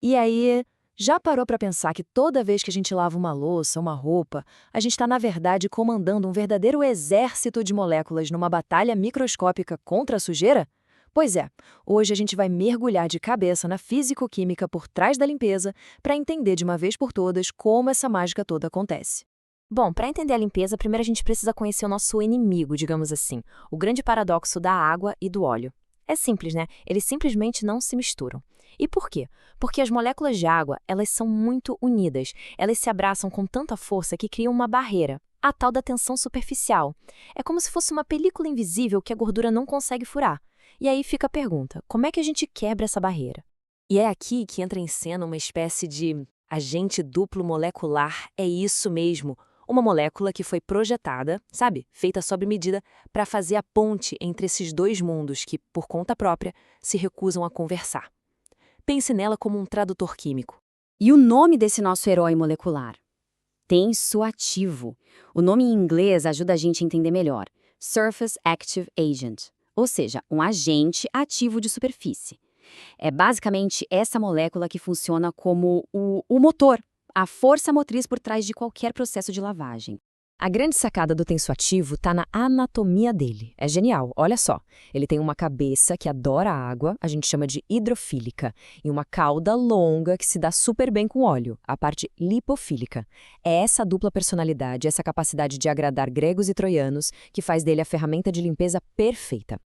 E aí, já parou para pensar que toda vez que a gente lava uma louça, uma roupa, a gente está, na verdade, comandando um verdadeiro exército de moléculas numa batalha microscópica contra a sujeira? Pois é, hoje a gente vai mergulhar de cabeça na físico-química por trás da limpeza para entender de uma vez por todas como essa mágica toda acontece. Bom, para entender a limpeza, primeiro a gente precisa conhecer o nosso inimigo, digamos assim, o grande paradoxo da água e do óleo. É simples, né? Eles simplesmente não se misturam. E por quê? Porque as moléculas de água, elas são muito unidas. Elas se abraçam com tanta força que criam uma barreira, a tal da tensão superficial. É como se fosse uma película invisível que a gordura não consegue furar. E aí fica a pergunta, como é que a gente quebra essa barreira? E é aqui que entra em cena uma espécie de agente duplo molecular, é isso mesmo. Uma molécula que foi projetada, sabe, feita sob medida, para fazer a ponte entre esses dois mundos que, por conta própria, se recusam a conversar. Pense nela como um tradutor químico. E o nome desse nosso herói molecular? Tensoativo. O nome em inglês ajuda a gente a entender melhor. Surface Active Agent, ou seja, um agente ativo de superfície. É basicamente essa molécula que funciona como o motor, a força motriz por trás de qualquer processo de lavagem. A grande sacada do tensoativo está na anatomia dele. É genial, olha só. Ele tem uma cabeça que adora a água, a gente chama de hidrofílica, e uma cauda longa que se dá super bem com óleo, a parte lipofílica. É essa dupla personalidade, essa capacidade de agradar gregos e troianos, que faz dele a ferramenta de limpeza perfeita.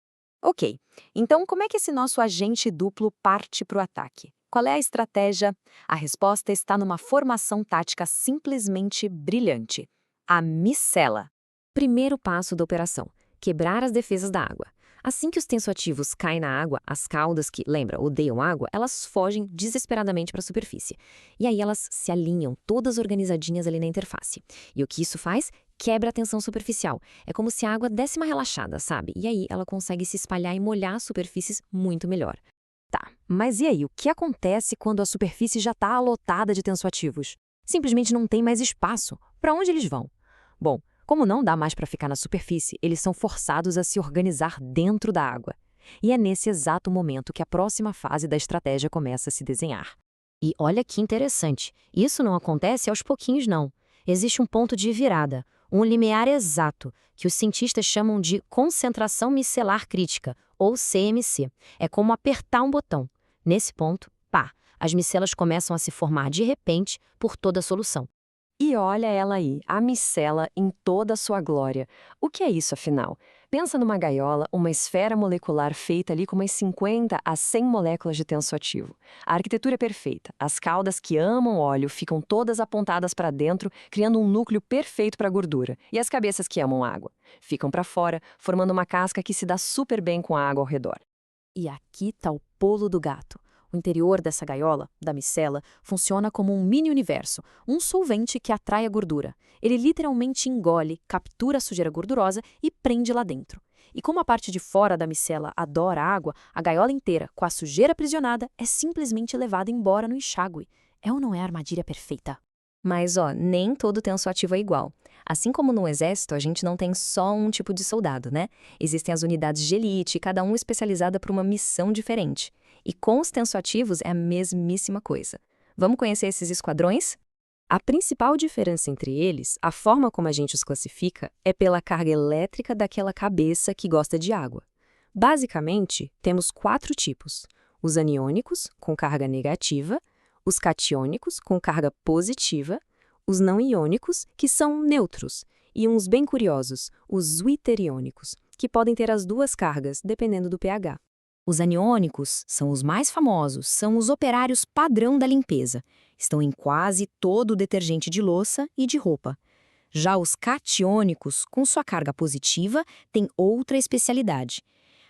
Ok, então como é que esse nosso agente duplo parte para o ataque? Qual é a estratégia? A resposta está numa formação tática simplesmente brilhante. A micela. Primeiro passo da operação: quebrar as defesas da água. Assim que os tensoativos caem na água, as caudas que, lembra, odeiam água, elas fogem desesperadamente para a superfície. E aí elas se alinham, todas organizadinhas ali na interface. E o que isso faz? Quebra a tensão superficial. É como se a água desse uma relaxada, sabe? E aí ela consegue se espalhar e molhar as superfícies muito melhor. Tá, mas e aí? O que acontece quando a superfície já está lotada de tensoativos? Simplesmente não tem mais espaço. Para onde eles vão? Bom, como não dá mais para ficar na superfície, eles são forçados a se organizar dentro da água. E é nesse exato momento que a próxima fase da estratégia começa a se desenhar. E olha que interessante, isso não acontece aos pouquinhos não. Existe um ponto de virada, um limiar exato, que os cientistas chamam de concentração micelar crítica, ou CMC. É como apertar um botão. Nesse ponto, pá, as micelas começam a se formar de repente por toda a solução. E olha ela aí, a micela em toda a sua glória. O que é isso, afinal? Pensa numa gaiola, uma esfera molecular feita ali com umas 50 a 100 moléculas de tensoativo. A arquitetura é perfeita. As caudas que amam óleo ficam todas apontadas para dentro, criando um núcleo perfeito para a gordura. E as cabeças que amam água ficam para fora, formando uma casca que se dá super bem com a água ao redor. E aqui está o pulo do gato. O interior dessa gaiola, da micela, funciona como um mini-universo, um solvente que atrai a gordura. Ele literalmente engole, captura a sujeira gordurosa e prende lá dentro. E como a parte de fora da micela adora a água, a gaiola inteira, com a sujeira aprisionada, é simplesmente levada embora no enxágue. É ou não é a armadilha perfeita? Mas, nem todo tensoativo é igual. Assim como no exército, a gente não tem só um tipo de soldado, né? Existem as unidades de elite, cada um especializada para uma missão diferente. E com os tensoativos é a mesmíssima coisa. Vamos conhecer esses esquadrões? A principal diferença entre eles, a forma como a gente os classifica, é pela carga elétrica daquela cabeça que gosta de água. Basicamente, temos 4 tipos: os aniônicos, com carga negativa, os catiônicos, com carga positiva, os não iônicos, que são neutros, e uns bem curiosos, os zwitteriônicos, que podem ter as duas cargas, dependendo do pH. Os aniônicos são os mais famosos, são os operários padrão da limpeza. Estão em quase todo o detergente de louça e de roupa. Já os catiônicos, com sua carga positiva, têm outra especialidade.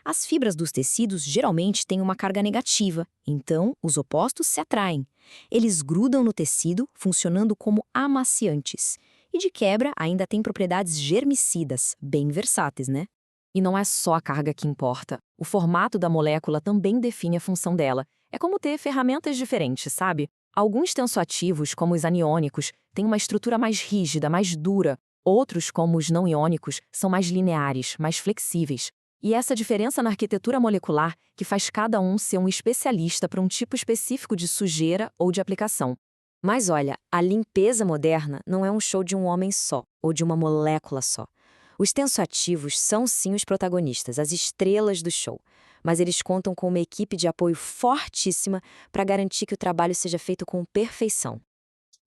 As fibras dos tecidos geralmente têm uma carga negativa, então os opostos se atraem. Eles grudam no tecido, funcionando como amaciantes. E de quebra, ainda têm propriedades germicidas, bem versáteis, né? E não é só a carga que importa. O formato da molécula também define a função dela. É como ter ferramentas diferentes, sabe? Alguns tensoativos, como os aniônicos, têm uma estrutura mais rígida, mais dura. Outros, como os não iônicos, são mais lineares, mais flexíveis. E essa diferença na arquitetura molecular que faz cada um ser um especialista para um tipo específico de sujeira ou de aplicação. Mas olha, a limpeza moderna não é um show de um homem só, ou de uma molécula só. Os tensoativos são sim os protagonistas, as estrelas do show. Mas eles contam com uma equipe de apoio fortíssima para garantir que o trabalho seja feito com perfeição.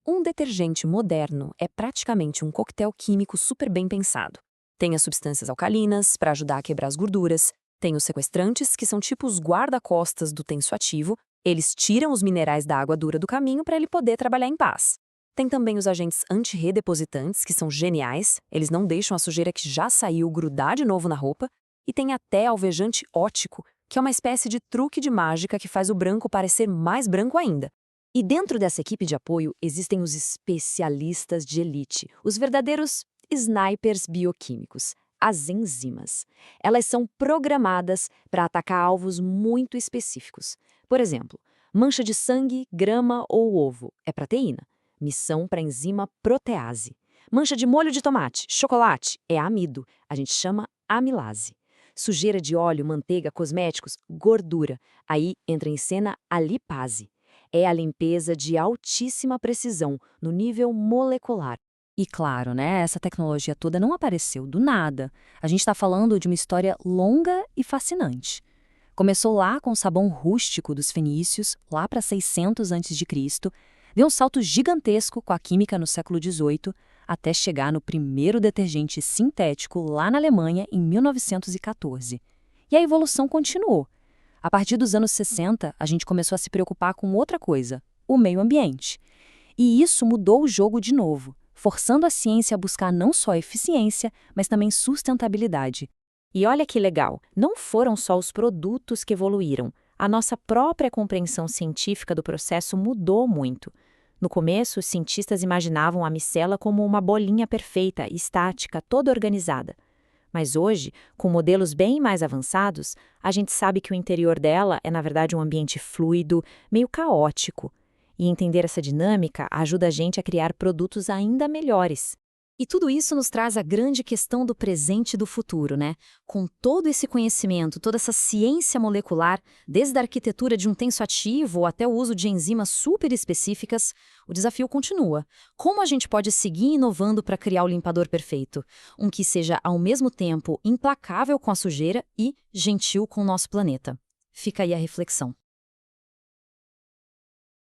Um detergente moderno é praticamente um coquetel químico super bem pensado. Tem as substâncias alcalinas, para ajudar a quebrar as gorduras. Tem os sequestrantes, que são tipo os guarda-costas do tensoativo. Eles tiram os minerais da água dura do caminho para ele poder trabalhar em paz. Tem também os agentes antirredepositantes, que são geniais. Eles não deixam a sujeira que já saiu grudar de novo na roupa. E tem até alvejante óptico, que é uma espécie de truque de mágica que faz o branco parecer mais branco ainda. E dentro dessa equipe de apoio existem os especialistas de elite, os verdadeiros snipers bioquímicos, as enzimas. Elas são programadas para atacar alvos muito específicos. Por exemplo, mancha de sangue, grama ou ovo é proteína. Missão para a enzima protease. Mancha de molho de tomate, chocolate é amido. A gente chama amilase. Sujeira de óleo, manteiga, cosméticos, gordura. Aí entra em cena a lipase. É a limpeza de altíssima precisão, no nível molecular. E claro, né, essa tecnologia toda não apareceu do nada. A gente está falando de uma história longa e fascinante. Começou lá com o sabão rústico dos fenícios, lá para 600 a.C., deu um salto gigantesco com a química no século XVIII, até chegar no primeiro detergente sintético lá na Alemanha em 1914. E a evolução continuou. A partir dos anos 60, a gente começou a se preocupar com outra coisa, o meio ambiente. E isso mudou o jogo de novo, forçando a ciência a buscar não só eficiência, mas também sustentabilidade. E olha que legal, não foram só os produtos que evoluíram. A nossa própria compreensão científica do processo mudou muito. No começo, os cientistas imaginavam a micela como uma bolinha perfeita, estática, toda organizada. Mas hoje, com modelos bem mais avançados, a gente sabe que o interior dela é, na verdade, um ambiente fluido, meio caótico. E entender essa dinâmica ajuda a gente a criar produtos ainda melhores. E tudo isso nos traz a grande questão do presente e do futuro, né? Com todo esse conhecimento, toda essa ciência molecular, desde a arquitetura de um tensoativo até o uso de enzimas super específicas, o desafio continua. Como a gente pode seguir inovando para criar o limpador perfeito? Um que seja, ao mesmo tempo, implacável com a sujeira e gentil com o nosso planeta. Fica aí a reflexão.